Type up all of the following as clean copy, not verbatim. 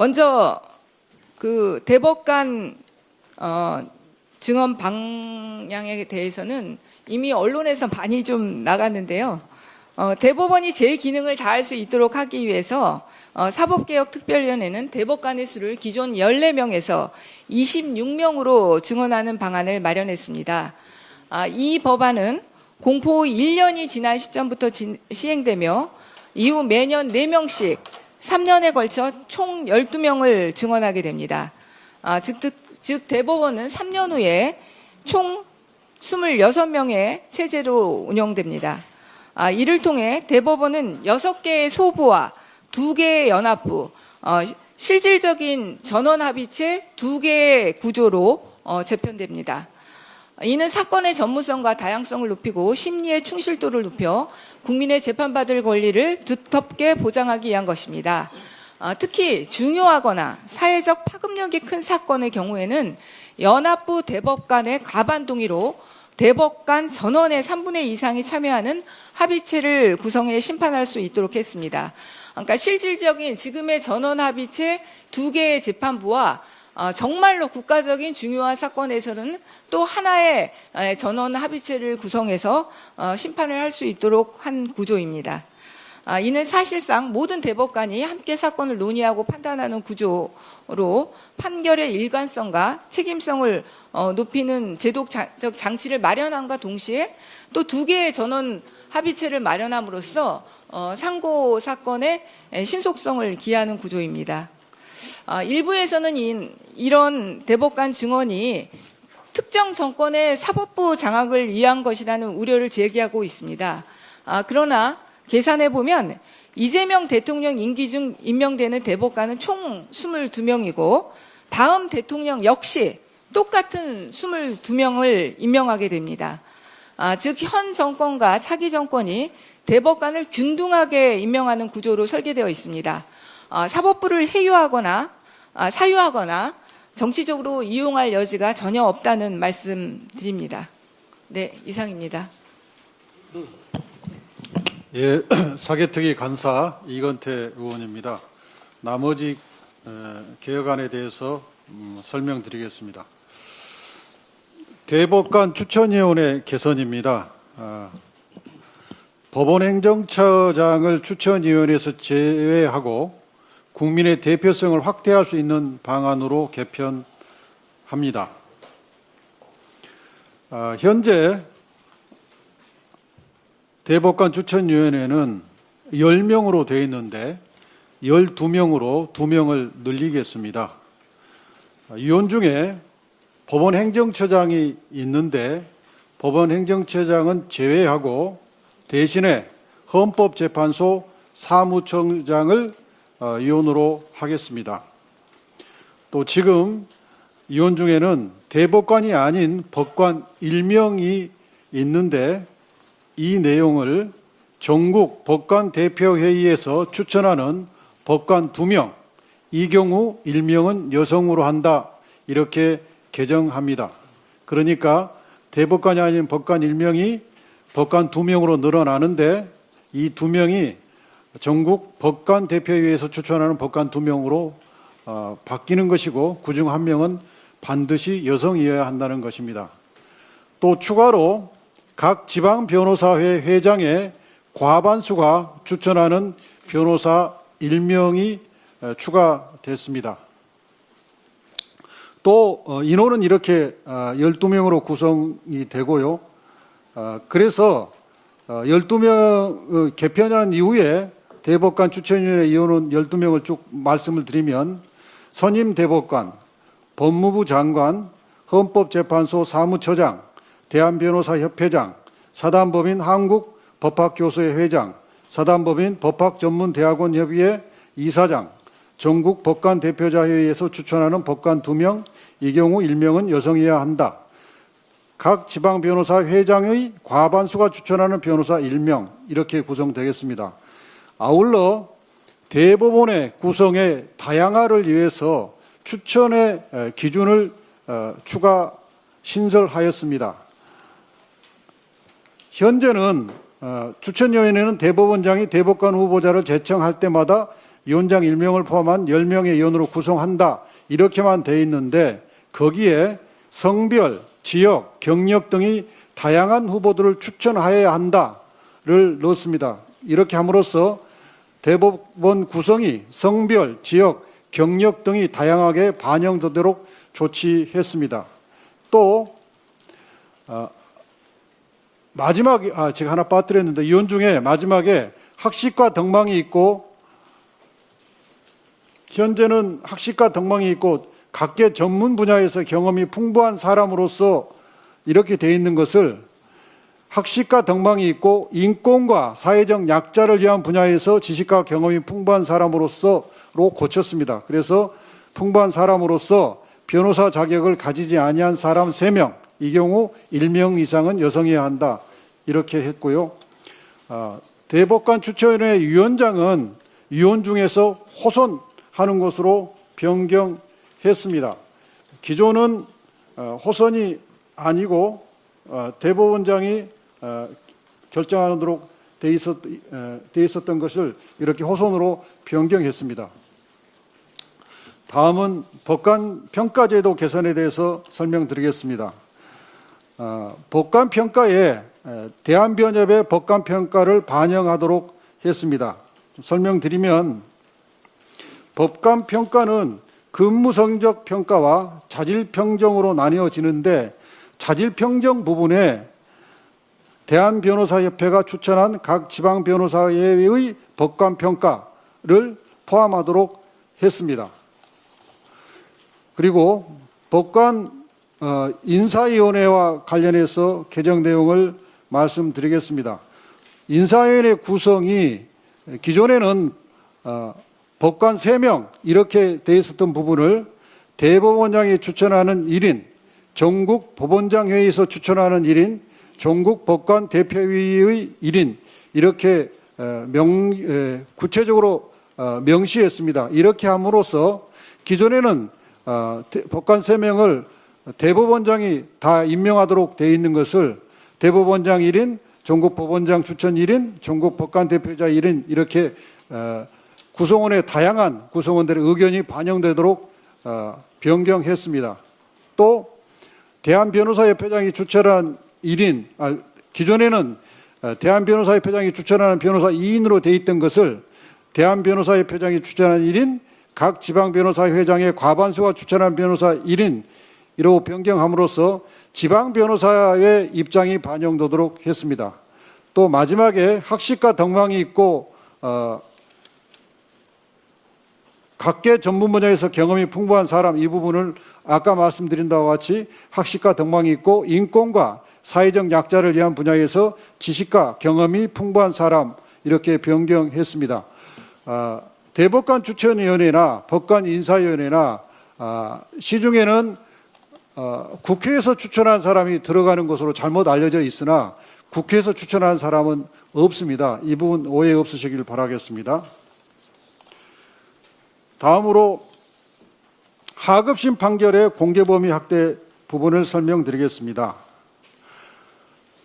먼저 그 대법관 증언 방향에 대해서는 이미 언론에서 많이 좀 나갔는데요. 대법원이 제 기능을 다할 수 있도록 하기 위해서 사법개혁특별위원회는 대법관의 수를 기존 14명에서 26명으로 증언하는 방안을 마련했습니다. 이 법안은 공포 1년이 지난 시점부터 시행되며 이후 매년 4명씩 3년에 걸쳐 총 12명을 증언하게 됩니다. 즉 대법원은 3년 후에 총 26명의 체제로 운영됩니다. 이를 통해 대법원은 6개의 소부와 2개의 연합부, 실질적인 전원합의체 2개의 구조로 재편됩니다. 이는 사건의 전무성과 다양성을 높이고 심리의 충실도를 높여 국민의 재판받을 권리를 두텁게 보장하기 위한 것입니다. 특히 중요하거나 사회적 파급력이 큰 사건의 경우에는 연합부 대법관의 과반 동의로 대법관 전원의 3분의 2 이상이 참여하는 합의체를 구성해 심판할 수 있도록 했습니다. 그러니까 실질적인 지금의 전원 합의체 2개의 재판부와 정말로 국가적인 중요한 사건에서는 또 하나의 전원 합의체를 구성해서 심판을 할 수 있도록 한 구조입니다. 이는 사실상 모든 대법관이 함께 사건을 논의하고 판단하는 구조로 판결의 일관성과 책임성을 높이는 제도적 장치를 마련함과 동시에 또 2개의 전원 합의체를 마련함으로써 상고 사건의 신속성을 기하는 구조입니다. 일부에서는 이런 대법관 증언이 특정 정권의 사법부 장악을 위한 것이라는 우려를 제기하고 있습니다. 그러나 계산해보면 이재명 대통령 임기 중 임명되는 대법관은 총 22명이고 다음 대통령 역시 똑같은 22명을 임명하게 됩니다. 즉 현 정권과 차기 정권이 대법관을 균등하게 임명하는 구조로 설계되어 있습니다. 사법부를 해유하거나 사유하거나 정치적으로 이용할 여지가 전혀 없다는 말씀 드립니다. 네, 이상입니다. 예, 사개특위 간사 이건태 의원입니다. 나머지 개혁안에 대해서 설명드리겠습니다. 대법관 추천위원회 개선입니다. 법원행정처장을 추천위원회에서 제외하고 국민의 대표성을 확대할 수 있는 방안으로 개편합니다. 현재 대법관 추천위원회는 10명으로 되어 있는데 12명으로 2명을 늘리겠습니다. 위원 중에 법원행정처장이 있는데 법원행정처장은 제외하고 대신에 헌법재판소 사무총장을 위원으로 하겠습니다. 또 지금 위원 중에는 대법관이 아닌 법관 1명이 있는데 이 내용을 전국 법관 대표회의에서 추천하는 법관 2명, 이 경우 1명은 여성으로 한다, 이렇게 개정합니다. 그러니까 대법관이 아닌 법관 1명이 법관 2명으로 늘어나는데 이 2명이 전국 법관 대표회의에서 추천하는 법관 2명으로 바뀌는 것이고 그중 1명은 반드시 여성이어야 한다는 것입니다. 또 추가로 각 지방변호사회 회장의 과반수가 추천하는 변호사 1명이 추가됐습니다. 또 인원은 이렇게 12명으로 구성이 되고요. 그래서 12명 개편한 이후에 대법관 추천위원회 위원은 12명을 쭉 말씀을 드리면 선임 대법관, 법무부 장관, 헌법재판소 사무처장, 대한변호사협회장, 사단법인 한국법학교수회 회장, 사단법인 법학전문대학원협의회 이사장, 전국 법관 대표자회의에서 추천하는 법관 2명, 이 경우 1명은 여성이어야 한다. 각 지방변호사 회장의 과반수가 추천하는 변호사 1명, 이렇게 구성되겠습니다. 아울러 대법원의 구성의 다양화를 위해서 추천의 기준을 추가 신설하였습니다. 현재는 추천위원회는 대법원장이 대법관 후보자를 제청할 때마다 위원장 1명을 포함한 10명의 위원으로 구성한다. 이렇게만 돼 있는데 거기에 성별, 지역, 경력 등이 다양한 후보들을 추천하여야 한다를 넣었습니다. 이렇게 함으로써 대법원 구성이 성별, 지역, 경력 등이 다양하게 반영되도록 조치했습니다. 또 마지막에 제가 하나 빠뜨렸는데 위원 중에 마지막에 학식과 덕망이 있고 현재는 학식과 덕망이 있고 각계 전문 분야에서 경험이 풍부한 사람으로서 이렇게 돼 있는 것을 학식과 덕망이 있고 인권과 사회적 약자를 위한 분야에서 지식과 경험이 풍부한 사람으로서로 고쳤습니다. 그래서 풍부한 사람으로서 변호사 자격을 가지지 아니한 사람 3명, 이 경우 1명 이상은 여성이어야 한다. 이렇게 했고요. 대법관 추천위원회 위원장은 위원 중에서 호선하는 것으로 변경했습니다. 기존은 호선이 아니고 대법원장이 결정하도록 돼 있었던 것을 이렇게 호선으로 변경했습니다. 다음은 법관 평가제도 개선에 대해서 설명드리겠습니다. 법관 평가에 대한변협의 법관 평가를 반영하도록 했습니다. 설명드리면 법관 평가는 근무 성적 평가와 자질 평정으로 나뉘어지는데 자질 평정 부분에 대한변호사협회가 추천한 각 지방 변호사회의 법관 평가를 포함하도록 했습니다. 그리고 법관 인사위원회와 관련해서 개정 내용을 말씀드리겠습니다. 인사위원회 구성이 기존에는 법관 3명 이렇게 돼 있었던 부분을 대법원장이 추천하는 1인, 전국 법원장회의에서 추천하는 1인, 전국 법관 대표위의 1인 이렇게 구체적으로 명시했습니다. 이렇게 함으로써 기존에는 법관 3명을 대법원장이 다 임명하도록 되어 있는 것을 대법원장 1인, 전국 법원장 추천 1인, 전국 법관 대표자 1인 이렇게 구성원의 다양한 구성원들의 의견이 반영되도록 변경했습니다. 또 대한변호사협회장이 추천한 1인, 기존에는 대한변호사협회장이 추천하는 변호사 2인으로 되어 있던 것을 대한변호사협회장이 추천한 1인, 각 지방변호사회장의 과반수가 추천한 변호사 1인 이로 변경함으로써 지방변호사의 입장이 반영되도록 했습니다. 또 마지막에 학식과 덕망이 있고 각계 전문 분야에서 경험이 풍부한 사람 이 부분을 아까 말씀드린 바와 같이 학식과 덕망이 있고 인권과 사회적 약자를 위한 분야에서 지식과 경험이 풍부한 사람 이렇게 변경했습니다. 대법관 추천위원회나 법관 인사위원회나 시중에는 국회에서 추천한 사람이 들어가는 것으로 잘못 알려져 있으나 국회에서 추천한 사람은 없습니다. 이 부분 오해 없으시길 바라겠습니다. 다음으로 하급심 판결의 공개범위 확대 부분을 설명드리겠습니다.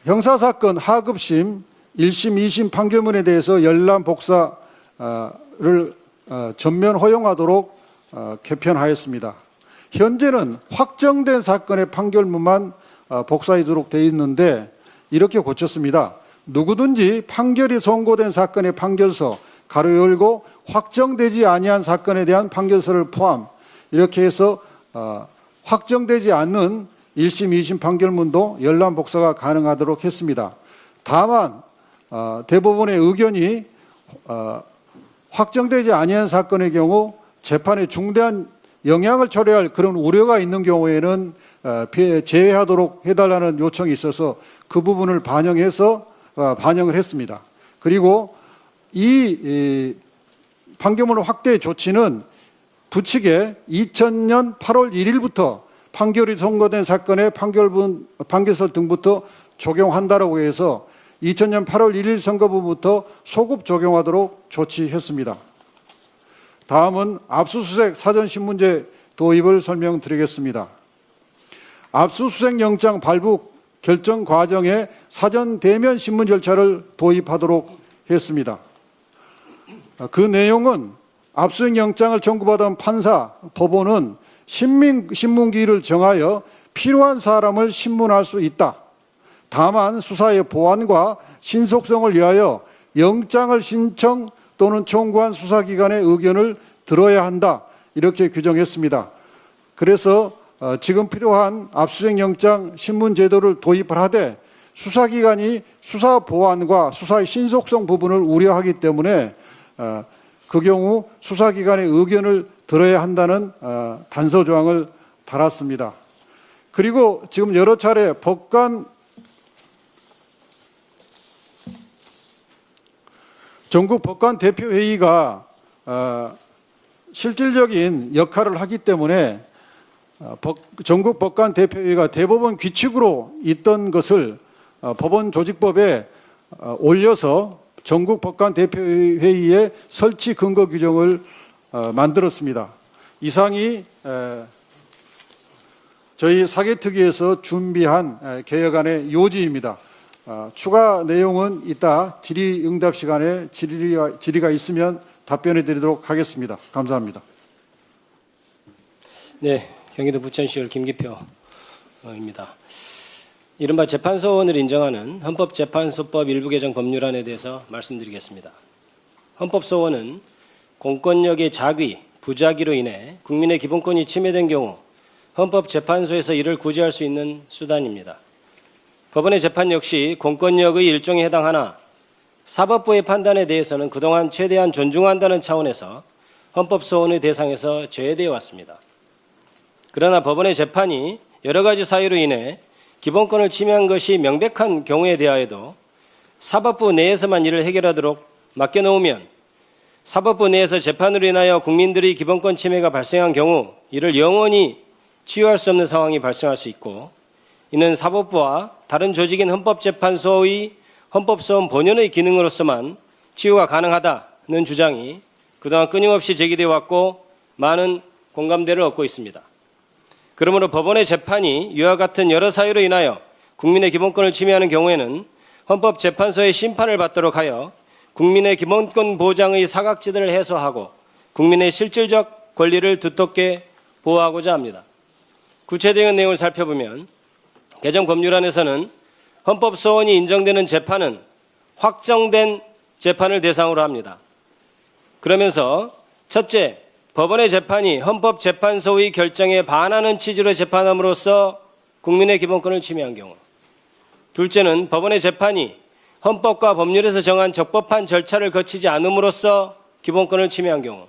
형사사건 하급심 1심, 2심 판결문에 대해서 열람 복사를 전면 허용하도록 개편하였습니다. 현재는 확정된 사건의 판결문만 복사하도록 되어 있는데 이렇게 고쳤습니다. 누구든지 판결이 선고된 사건의 판결서 가로 열고 확정되지 아니한 사건에 대한 판결서를 포함 이렇게 해서 확정되지 않는 1심, 2심 판결문도 열람 복사가 가능하도록 했습니다. 다만 대법원의 의견이 확정되지 아니한 사건의 경우 재판에 중대한 영향을 초래할 그런 우려가 있는 경우에는 제외하도록 해달라는 요청이 있어서 그 부분을 반영을 했습니다. 그리고 이 판결문 확대 조치는 부칙에 2000년 8월 1일부터 판결이 선고된 사건의 판결서 등부터 적용한다라고 해서 2000년 8월 1일 선고부부터 소급 적용하도록 조치했습니다. 다음은 압수수색 사전신문제 도입을 설명드리겠습니다. 압수수색 영장 발부 결정 과정에 사전 대면 신문 절차를 도입하도록 했습니다. 그 내용은 압수영장을 청구받은 판사, 법원은 신문기일을 정하여 필요한 사람을 신문할 수 있다. 다만 수사의 보안과 신속성을 위하여 영장을 신청 또는 청구한 수사기관의 의견을 들어야 한다. 이렇게 규정했습니다. 그래서 지금 필요한 압수수색영장 신문 제도를 도입을 하되 수사기관이 수사 보안과 수사의 신속성 부분을 우려하기 때문에 그 경우 수사기관의 의견을 들어야 한다는 단서 조항을 달았습니다. 그리고 지금 여러 차례 전국 법관 대표회의가 실질적인 역할을 하기 때문에 전국 법관 대표회의가 대법원 규칙으로 있던 것을 법원 조직법에 올려서 전국 법관 대표회의의 설치 근거 규정을 만들었습니다. 이상이 저희 사개특위에서 준비한 개혁안의 요지입니다. 추가 내용은 이따 질의응답 시간에 질의가 있으면 답변해 드리도록 하겠습니다. 감사합니다. 네, 경기도 부천시의원 김기표입니다. 이른바 재판소원을 인정하는 헌법재판소법 일부 개정 법률안에 대해서 말씀드리겠습니다. 헌법소원은 공권력의 작위, 부작위로 인해 국민의 기본권이 침해된 경우 헌법재판소에서 이를 구제할 수 있는 수단입니다. 법원의 재판 역시 공권력의 일종에 해당하나 사법부의 판단에 대해서는 그동안 최대한 존중한다는 차원에서 헌법소원의 대상에서 제외되어 왔습니다. 그러나 법원의 재판이 여러 가지 사유로 인해 기본권을 침해한 것이 명백한 경우에 대하여도 사법부 내에서만 이를 해결하도록 맡겨놓으면 사법부 내에서 재판으로 인하여 국민들의 기본권 침해가 발생한 경우 이를 영원히 치유할 수 없는 상황이 발생할 수 있고, 이는 사법부와 다른 조직인 헌법재판소의 헌법소원 본연의 기능으로서만 치유가 가능하다는 주장이 그동안 끊임없이 제기되어 왔고 많은 공감대를 얻고 있습니다. 그러므로 법원의 재판이 이와 같은 여러 사유로 인하여 국민의 기본권을 침해하는 경우에는 헌법재판소의 심판을 받도록 하여 국민의 기본권 보장의 사각지대를 해소하고 국민의 실질적 권리를 두텁게 보호하고자 합니다. 구체적인 내용을 살펴보면 개정 법률안에서는 헌법소원이 인정되는 재판은 확정된 재판을 대상으로 합니다. 그러면서 첫째, 법원의 재판이 헌법재판소의 결정에 반하는 취지로 재판함으로써 국민의 기본권을 침해한 경우. 둘째는 법원의 재판이 헌법과 법률에서 정한 적법한 절차를 거치지 않음으로써 기본권을 침해한 경우.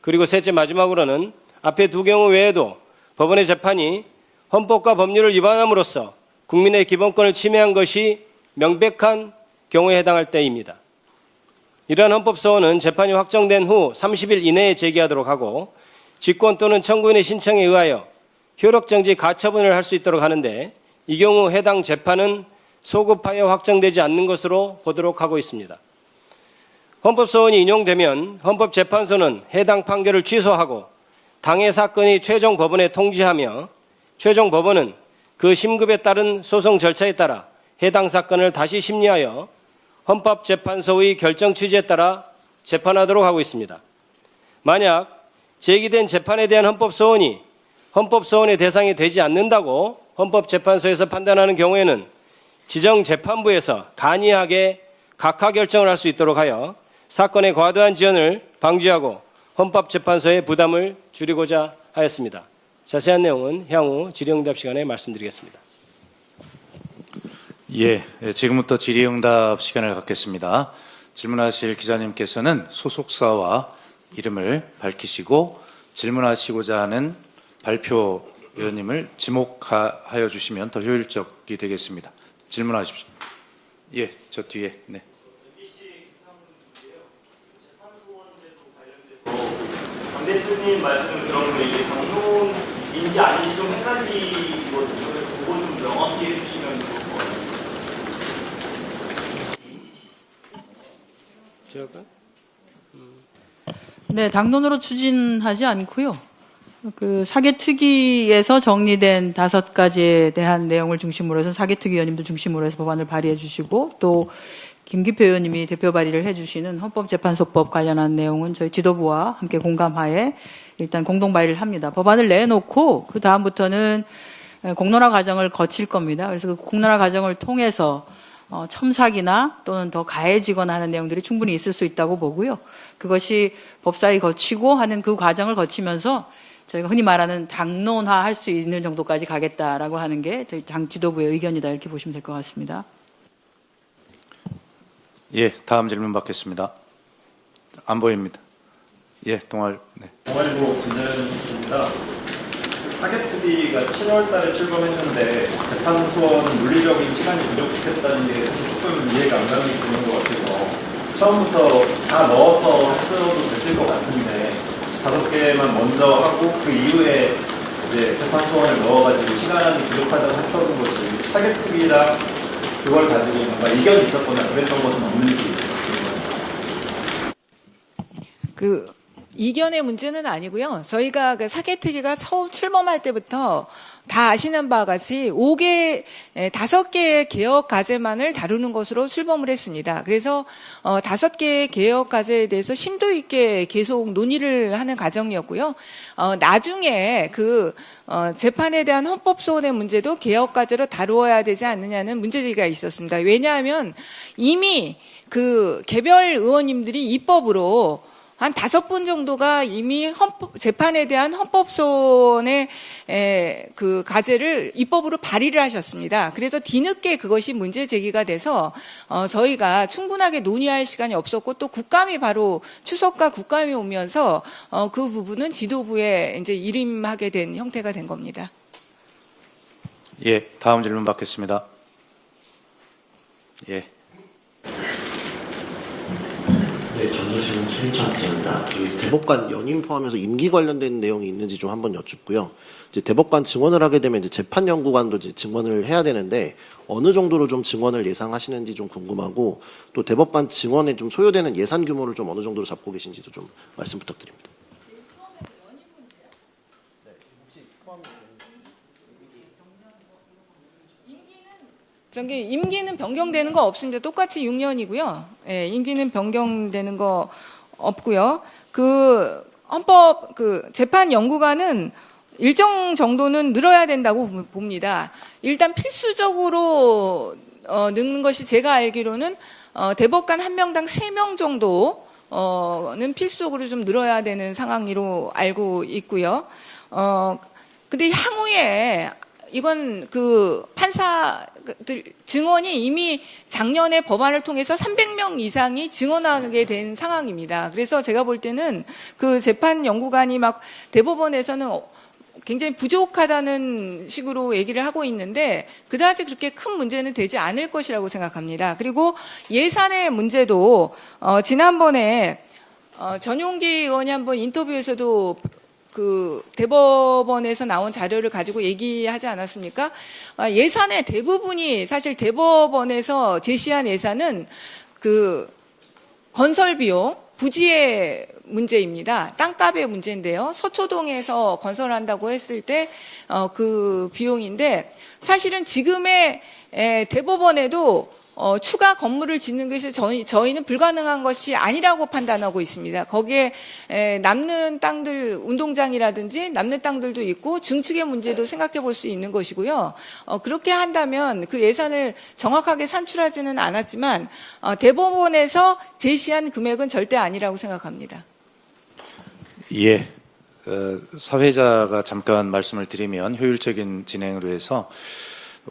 그리고 셋째, 마지막으로는 앞에 두 경우 외에도 법원의 재판이 헌법과 법률을 위반함으로써 국민의 기본권을 침해한 것이 명백한 경우에 해당할 때입니다. 이러한 헌법소원은 재판이 확정된 후 30일 이내에 제기하도록 하고 직권 또는 청구인의 신청에 의하여 효력정지 가처분을 할 수 있도록 하는데, 이 경우 해당 재판은 소급하여 확정되지 않는 것으로 보도록 하고 있습니다. 헌법소원이 인용되면 헌법재판소는 해당 판결을 취소하고 당해 사건이 최종 법원에 통지하며 최종 법원은 그 심급에 따른 소송 절차에 따라 해당 사건을 다시 심리하여 헌법재판소의 결정 취지에 따라 재판하도록 하고 있습니다. 만약 제기된 재판에 대한 헌법소원이 헌법소원의 대상이 되지 않는다고 헌법재판소에서 판단하는 경우에는 지정재판부에서 간이하게 각하 결정을 할 수 있도록 하여 사건의 과도한 지연을 방지하고 헌법재판소의 부담을 줄이고자 하였습니다. 자세한 내용은 향후 질의응답 시간에 말씀드리겠습니다. 예, 지금부터 질의응답 시간을 갖겠습니다. 질문하실 기자님께서는 소속사와 이름을 밝히시고 질문하시고자 하는 발표 의원님을 지목하여 주시면 더 효율적이 되겠습니다. 질문하십시오. 예, 저 뒤에. 네. 강 대표님 말씀을 들어보면 이게 방송인지 아닌지 좀 헷갈리거든요. 그래서 그거 좀 명확히 해주시면 좋을 것 같아요. 네, 당론으로 추진하지 않고요. 그 사개특위에서 정리된 5가지에 대한 내용을 중심으로 해서 사개특위 의원님들 중심으로 해서 법안을 발의해 주시고 또 김기표 의원님이 대표 발의를 해주시는 헌법재판소법 관련한 내용은 저희 지도부와 함께 공감하에 일단 공동 발의를 합니다. 법안을 내놓고 그 다음부터는 공론화 과정을 거칠 겁니다. 그래서 그 공론화 과정을 통해서 첨삭이나 또는 더 가해지거나 하는 내용들이 충분히 있을 수 있다고 보고요. 그것이 법사위 거치고 하는 그 과정을 거치면서 저희가 흔히 말하는 당론화할 수 있는 정도까지 가겠다라고 하는 게 저희 당 지도부의 의견이다 이렇게 보시면 될 것 같습니다. 예, 다음 질문 받겠습니다. 안 보입니다. 예, 동아일. 네. 동아일보 김재현입니다. 사개특위가 7월 달에 출범했는데 재판 소원 물리적인 시간이 부족했다는 게 조금 이해가 안 가는 게 있는 것 같아서 처음부터 다 넣어서 했어도 됐을 것 같은데 5개만 먼저 하고 그 이후에 이제 재판 소원을 넣어가지고 시간이 부족하다고 했던 것이 사개특위랑 그걸 가지고 뭔가 이견이 있었거나 그랬던 것은 없는지. 이견의 문제는 아니고요. 저희가 그 사개특위가 처음 출범할 때부터 다 아시는 바와 같이 5개의 개혁 과제만을 다루는 것으로 출범을 했습니다. 그래서 5개의 개혁 과제에 대해서 심도 있게 계속 논의를 하는 과정이었고요. 나중에 재판에 대한 헌법 소원의 문제도 개혁 과제로 다루어야 되지 않느냐는 문제제기가 있었습니다. 왜냐하면 이미 개별 의원님들이 입법으로 한 5분 정도가 이미 재판에 대한 헌법소원의 과제를 입법으로 발의를 하셨습니다. 그래서 뒤늦게 그것이 문제 제기가 돼서 저희가 충분하게 논의할 시간이 없었고 또 국감이 바로 추석과 국감이 오면서 그 부분은 지도부에 이제 일임하게 된 형태가 된 겁니다. 예, 다음 질문 받겠습니다. 예. 네, 전도실은 최인찬입니다. 대법관 연임 포함해서 임기 관련된 내용이 있는지 좀 한번 여쭙고요. 이제 대법관 증언을 하게 되면 이제 재판연구관도 이제 증언을 해야 되는데 어느 정도로 좀 증언을 예상하시는지 좀 궁금하고 또 대법관 증언에 좀 소요되는 예산 규모를 좀 어느 정도로 잡고 계신지도 좀 말씀 부탁드립니다. 임기는 변경되는 거 없습니다. 똑같이 6년이고요. 예, 임기는 변경되는 거 없고요. 재판 연구관은 일정 정도는 늘어야 된다고 봅니다. 일단 필수적으로 넣는 것이 제가 알기로는 대법관 1명당 3명 정도는 필수적으로 좀 늘어야 되는 상황으로 알고 있고요. 근데 향후에 이건 판사들 증언이 이미 작년에 법안을 통해서 300명 이상이 증언하게 된 상황입니다. 그래서 제가 볼 때는 재판 연구관이 대법원에서는 굉장히 부족하다는 식으로 얘기를 하고 있는데 그다지 그렇게 큰 문제는 되지 않을 것이라고 생각합니다. 그리고 예산의 문제도 지난번에 전용기 의원이 한번 인터뷰에서도 대법원에서 나온 자료를 가지고 얘기하지 않았습니까? 예산의 대부분이 사실 대법원에서 제시한 예산은 건설 비용, 부지의 문제입니다. 땅값의 문제인데요. 서초동에서 건설한다고 했을 때 그 비용인데 사실은 지금의 대법원에도 추가 건물을 짓는 것이 저희는 불가능한 것이 아니라고 판단하고 있습니다. 거기에 남는 땅들, 운동장이라든지 남는 땅들도 있고 중축의 문제도 생각해 볼 수 있는 것이고요. 그렇게 한다면 그 예산을 정확하게 산출하지는 않았지만 대법원에서 제시한 금액은 절대 아니라고 생각합니다. 예. 사회자가 잠깐 말씀을 드리면 효율적인 진행을 위해서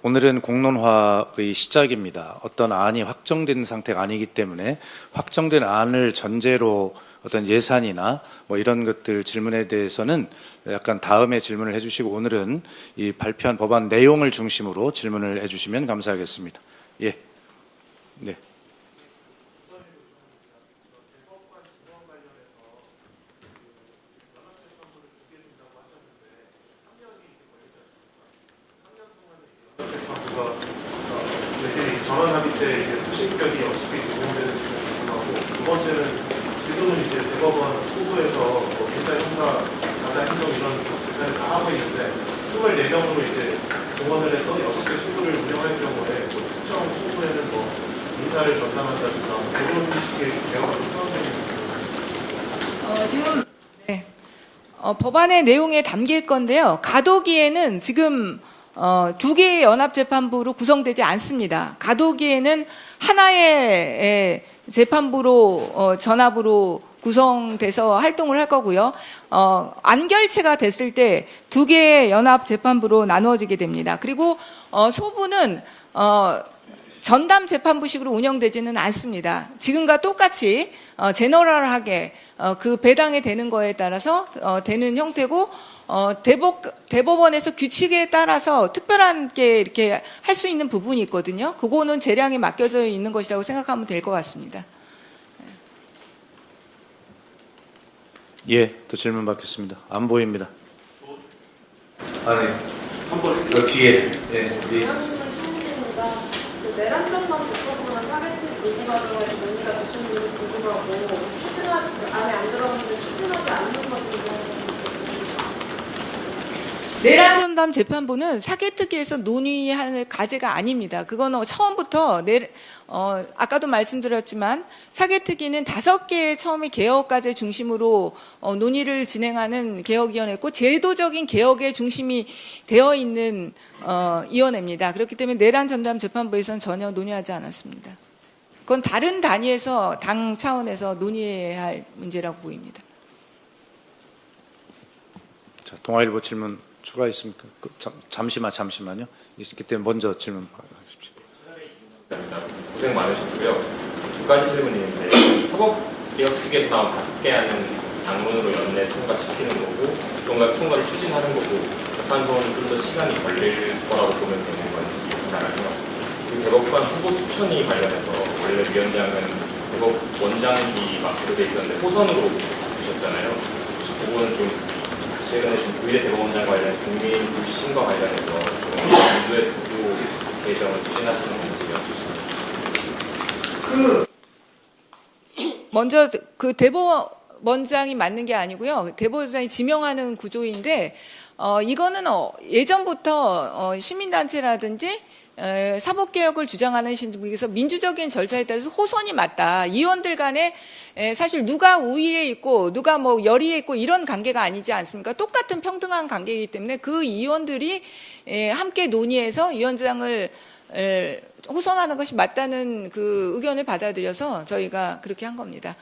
오늘은 공론화의 시작입니다. 어떤 안이 확정된 상태가 아니기 때문에 확정된 안을 전제로 어떤 예산이나 이런 것들 질문에 대해서는 약간 다음에 질문을 해주시고 오늘은 이 발표한 법안 내용을 중심으로 질문을 해주시면 감사하겠습니다. 예. 네. 전원합의 때 수식벽이 어떻게 적용되는지 궁금하고 두 번째는 지금은 이제 대법원 소부에서 기타 형사, 가사 행정 이런 재판을 다 하고 있는데 24명으로 이제 동원을 해서 6개 소부를 운영할 경우에 특정 소부에는 의사를 전담한다든가 그런 식의 대화가 포함되는 지금 네. 법안의 내용에 담길 건데요. 가도기에는 지금 2개의 연합재판부로 구성되지 않습니다. 가도기에는 하나의 재판부로 전합으로 구성돼서 활동을 할 거고요. 안결체가 됐을 때 2개의 연합재판부로 나누어지게 됩니다. 그리고 소부는 전담 재판부식으로 운영되지는 않습니다. 지금과 똑같이 제너럴하게 그 배당이 되는 거에 따라서 되는 형태고 대법원에서 규칙에 따라서 특별한 게 이렇게 할 수 있는 부분이 있거든요. 그거는 재량이 맡겨져 있는 것이라고 생각하면 될 것 같습니다. 예, 또 질문 받겠습니다. 안 보입니다. 네. 한번 뒤에. 네, 우리 내란전만 접촉으로는 타겟팅 요구 과정에서 논의가 되시는지 궁금하고 안에 안 들어갔는데 추진하지 않는 것은 내란전담 재판부는 사개특위에서 논의할 과제가 아닙니다. 그거는 처음부터 아까도 말씀드렸지만 사개특위는 5개의 처음에 개혁과제 중심으로 논의를 진행하는 개혁위원회고 제도적인 개혁의 중심이 되어 있는 위원회입니다. 그렇기 때문에 내란전담 재판부에서는 전혀 논의하지 않았습니다. 그건 다른 단위에서 당 차원에서 논의해야 할 문제라고 보입니다. 자, 동아일보 질문 추가 있습니까? 잠시만요. 있기 때문에 먼저 질문 하십시오. 고생 많으셨고요. 2가지 질문이 있는데 사법개혁특위에서 나온 5개 안은 당론으로 연내 통과시키는 거고 통과를 추진하는 거고 재판소는 좀 더 시간이 걸릴 거라고 보면 되는 건지 하나고요. 그 대법관 후보 추천이 관련해서 원래 위원장은 대법원장이 맡기로 돼 있었는데 호선으로 주셨잖아요. 혹시 그거는 좀 최근에 좀 부의대 대법원장 관련 국민 불신과 관련해서 정부의 구조 개정을 추진하시는 건지 여쭙습니다. 먼저 그 대법원장이 맞는 게 아니고요. 대법원장이 지명하는 구조인데 이거는 예전부터 시민단체라든지 사법개혁을 주장하는 신분에서 민주적인 절차에 따라서 호선이 맞다. 의원들 간에 사실 누가 우위에 있고 누가 뭐 열의에 있고 이런 관계가 아니지 않습니까? 똑같은 평등한 관계이기 때문에 그 의원들이 함께 논의해서 위원장을 호선하는 것이 맞다는 그 의견을 받아들여서 저희가 그렇게 한 겁니다.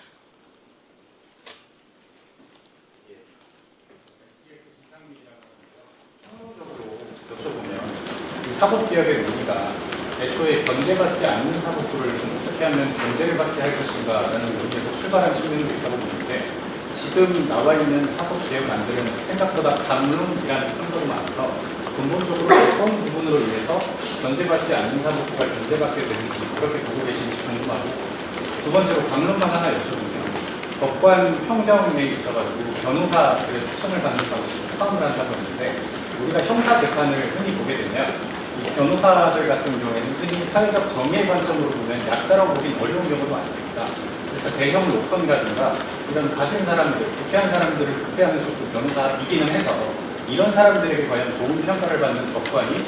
사법개혁의 논의가 애초에 견제받지 않는 사법부를 좀 어떻게 하면 견제를 받게 할 것인가라는 논의에서 출발한 측면도 있다고 보는데 지금 나와 있는 사법개혁안들은 생각보다 담론이라는 평가도 많아서 근본적으로 어떤 부분으로 인해서 견제받지 않는 사법부가 견제받게 되는지 그렇게 보고 계신지 궁금하고 두 번째로 담론만 하나 여쭤보면 법관 평정에 있어가지고 변호사들의 추천을 받는 방식을 포함을 한다고 했는데 우리가 형사 재판을 흔히 보게 되면 이 변호사들 같은 경우에는 흔히 사회적 정의의 관점으로 보면 약자라고 보기 어려운 경우도 많습니다. 그래서 대형 로펌이라든가 이런 가진 사람들, 부패한 사람들을 부패하는 쪽도 변호사이기는 해서 이런 사람들에게 과연 좋은 평가를 받는 법관이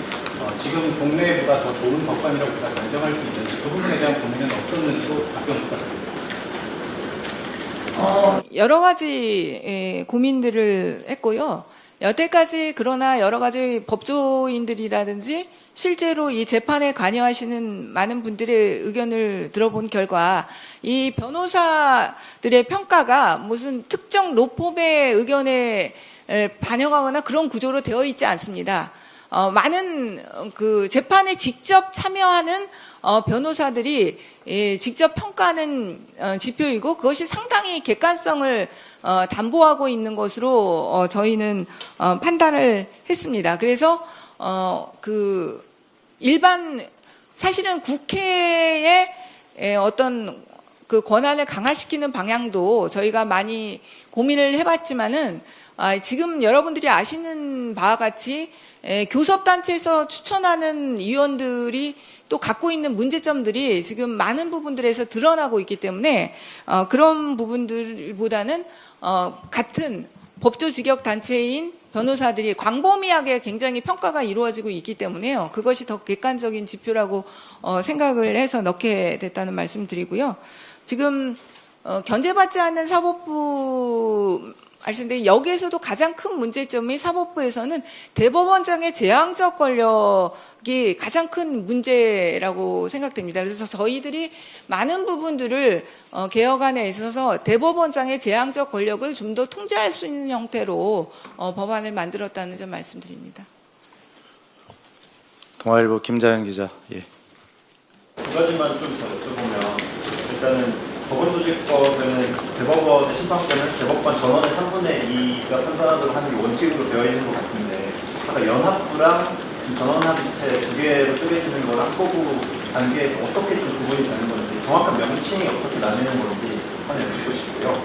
지금 종래보다 더 좋은 법관이라고 우리가 단정할 수 있는지 그 부분에 대한 고민은 없었는지도 답변 부탁드립니다. 여러 가지 고민들을 했고요. 여태까지 그러나 여러 가지 법조인들이라든지 실제로 이 재판에 관여하시는 많은 분들의 의견을 들어본 결과 이 변호사들의 평가가 무슨 특정 로펌의 의견에 반영하거나 그런 구조로 되어 있지 않습니다. 많은 그 재판에 직접 참여하는 변호사들이 직접 평가하는 지표이고 그것이 상당히 객관성을 담보하고 있는 것으로 저희는 판단을 했습니다. 그래서 그 일반 사실은 국회의 어떤 그 권한을 강화시키는 방향도 저희가 많이 고민을 해봤지만은 지금 여러분들이 아시는 바와 같이 교섭단체에서 추천하는 위원들이 또 갖고 있는 문제점들이 지금 많은 부분들에서 드러나고 있기 때문에 그런 부분들보다는 같은 법조 직역 단체인 변호사들이 광범위하게 굉장히 평가가 이루어지고 있기 때문에요. 그것이 더 객관적인 지표라고 생각을 해서 넣게 됐다는 말씀 드리고요. 지금 견제받지 않는 사법부 하시는데 여기에서도 가장 큰 문제점이 사법부에서는 대법원장의 재앙적 권력이 가장 큰 문제라고 생각됩니다. 그래서 저희들이 많은 부분들을 개혁안에 있어서 대법원장의 재앙적 권력을 좀 더 통제할 수 있는 형태로 법안을 만들었다는 점 말씀드립니다. 동아일보 김자연 기자. 예. 두 가지만 좀 더 여쭤보면, 일단은 법원조직법에는 대법원의 심판권은 대법관 전원의 3분의 2가 판단하도록 하는 게 원칙으로 되어 있는 것 같은데, 아까 연합부랑 전원합의체 두 개로 쪼개지는 거랑 소부 단계에서 어떻게 좀 구분이 되는 건지, 정확한 명칭이 어떻게 나뉘는 건지 한번 여쭙고 싶고요.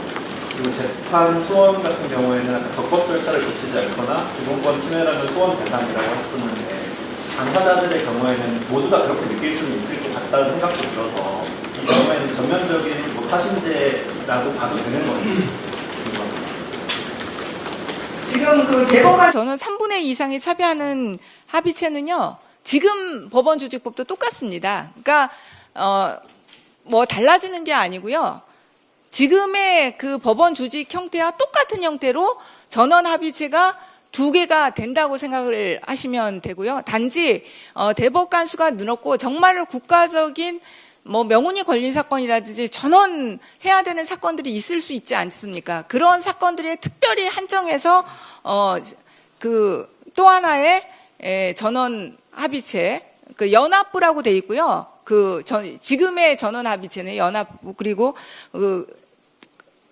그리고 재판 소원 같은 경우에는 아까 적법 절차를 거치지 않거나 기본권 침해라면 소원 대상이라고 하셨는데, 당사자들의 경우에는 모두 다 그렇게 느낄 수는 있을 것 같다는 생각도 들어서 이 경우에는 전면적인 사심제라고 봐도 되는 건지 궁금합니다. 지금 그 대법관 전원 3분의 2 이상이 참여하는 합의체는요, 지금 법원조직법도 똑같습니다. 그러니까 뭐 달라지는 게 아니고요. 지금의 그 법원 조직 형태와 똑같은 형태로 전원 합의체가 2개가 된다고 생각을 하시면 되고요. 단지 대법관 수가 늘었고 정말로 국가적인 뭐 명운이 걸린 사건이라든지 전원해야 되는 사건들이 있을 수 있지 않습니까? 그런 사건들이 특별히 한정해서 그 또 하나의 전원 합의체, 그 연합부라고 돼 있고요. 지금의 전원 합의체는 연합부, 그리고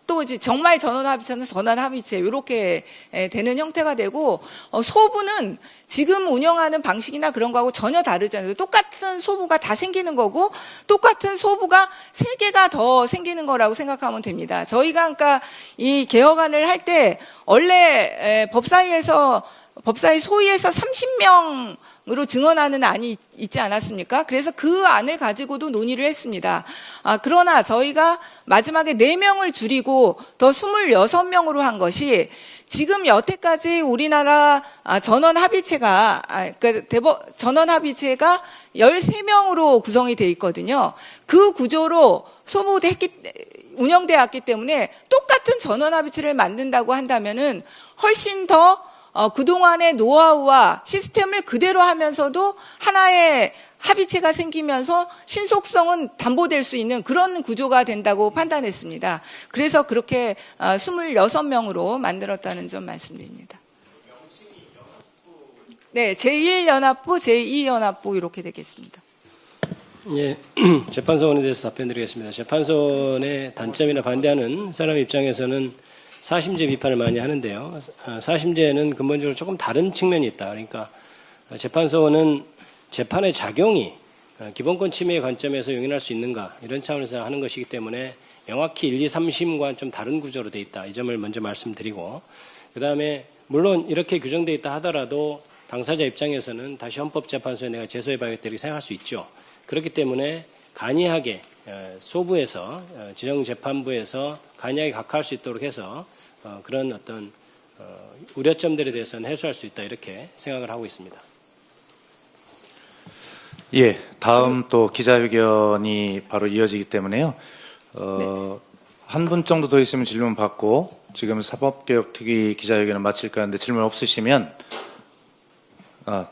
또 이제 정말 전원 합의체는 전원 합의체 이렇게 되는 형태가 되고, 소부는 지금 운영하는 방식이나 그런 거하고 전혀 다르잖아요. 똑같은 소부가 다 생기는 거고 똑같은 소부가 3개가 더 생기는 거라고 생각하면 됩니다. 저희가 그러니까 이 개혁안을 할 때 원래 법사위 소위에서 30명으로 증언하는 안이 있지 않았습니까? 그래서 그 안을 가지고도 논의를 했습니다. 그러나 저희가 마지막에 4명을 줄이고 더 26명으로 한 것이, 지금 여태까지 우리나라 전원 합의체가, 전원 합의체가 13명으로 구성이 돼 있거든요. 그 구조로 운영돼 왔기 때문에 똑같은 전원 합의체를 만든다고 한다면은 훨씬 더 그동안의 노하우와 시스템을 그대로 하면서도 하나의 합의체가 생기면서 신속성은 담보될 수 있는 그런 구조가 된다고 판단했습니다. 그래서 그렇게 26명으로 만들었다는 점 말씀드립니다. 네, 제1연합부, 제2연합부 이렇게 되겠습니다. 예, 재판소원에 대해서 답변드리겠습니다. 재판소원의 단점이나 반대하는 사람 입장에서는 사심제 비판을 많이 하는데요. 사심제는 근본적으로 조금 다른 측면이 있다. 그러니까 재판소원은 재판의 작용이 기본권 침해의 관점에서 용인할 수 있는가, 이런 차원에서 하는 것이기 때문에 명확히 1, 2, 3심과는 좀 다른 구조로 돼 있다. 이 점을 먼저 말씀드리고, 그다음에 물론 이렇게 규정되어 있다 하더라도 당사자 입장에서는 다시 헌법재판소에 내가 제소해봐야겠다 이렇게 생각할 수 있죠. 그렇기 때문에 간이하게 소부에서 지정재판부에서 간이하게 각하할 수 있도록 해서 그런 어떤 우려점들에 대해서는 해소할 수 있다, 이렇게 생각을 하고 있습니다. 예, 다음 또 기자회견이 바로 이어지기 때문에요. 한 분 정도 더 있으면 질문 받고, 지금 사법개혁특위 기자회견을 마칠까 하는데 질문 없으시면,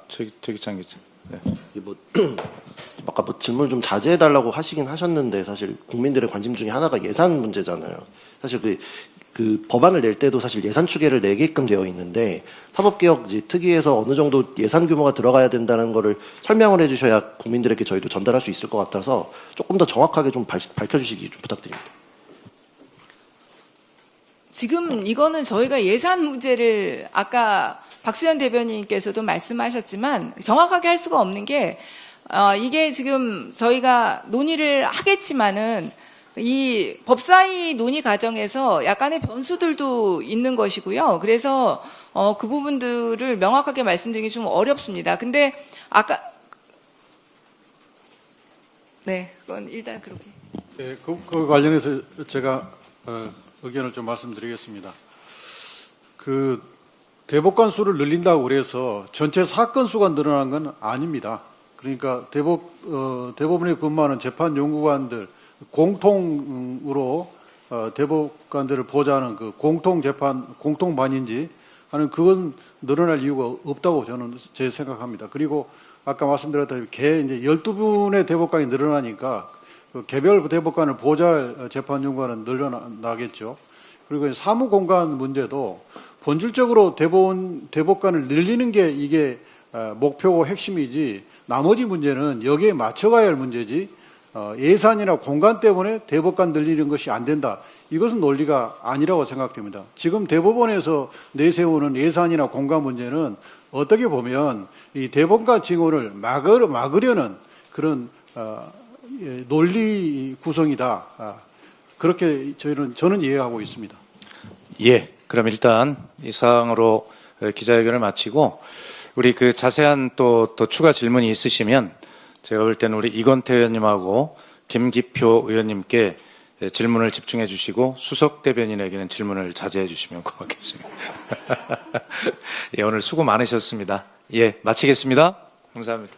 최기찬 기자. 네. 아까 질문 좀 자제해달라고 하시긴 하셨는데, 사실 국민들의 관심 중에 하나가 예산 문제잖아요. 사실 그 법안을 낼 때도 사실 예산 추계를 내게끔 되어 있는데, 사법개혁 특위에서 어느 정도 예산 규모가 들어가야 된다는 거를 설명을 해주셔야 국민들에게 저희도 전달할 수 있을 것 같아서 조금 더 정확하게 좀 밝혀주시기 좀 부탁드립니다. 지금 이거는 저희가 예산 문제를 아까 박수현 대변인께서도 말씀하셨지만 정확하게 할 수가 없는 게, 이게 지금 저희가 논의를 하겠지만은 이 법사위 논의 과정에서 약간의 변수들도 있는 것이고요. 그래서 그 부분들을 명확하게 말씀드리기 좀 어렵습니다. 근데 아까 네, 그건 일단 그렇게. 네, 그 관련해서 제가 의견을 좀 말씀드리겠습니다. 그 대법관 수를 늘린다고 그래서 전체 사건 수가 늘어난 건 아닙니다. 그러니까 대법원에 근무하는 재판 연구관들 공통으로 대법관들을 보좌하는 그 공통 재판 공통반인지 하는 그건 늘어날 이유가 없다고 저는 생각합니다. 그리고 아까 말씀드렸다시피 이제 12분의 대법관이 늘어나니까 그 개별 대법관을 보좌할 재판 연구관은 늘어나겠죠. 그리고 사무 공간 문제도 본질적으로 대법관을 늘리는 게 이게 목표고 핵심이지 나머지 문제는 여기에 맞춰가야 할 문제지 예산이나 공간 때문에 대법관 늘리는 것이 안 된다. 이것은 논리가 아니라고 생각됩니다. 지금 대법원에서 내세우는 예산이나 공간 문제는 어떻게 보면 이 대법관 증언을 막으려는 그런 논리 구성이다. 그렇게 저는 이해하고 있습니다. 예. 그럼 일단 이상으로 기자회견을 마치고 우리 그 자세한 또 추가 질문이 있으시면 제가 볼 때는 우리 이건태 의원님하고 김기표 의원님께 질문을 집중해 주시고 수석 대변인에게는 질문을 자제해 주시면 고맙겠습니다. 예, 오늘 수고 많으셨습니다. 예, 마치겠습니다. 감사합니다.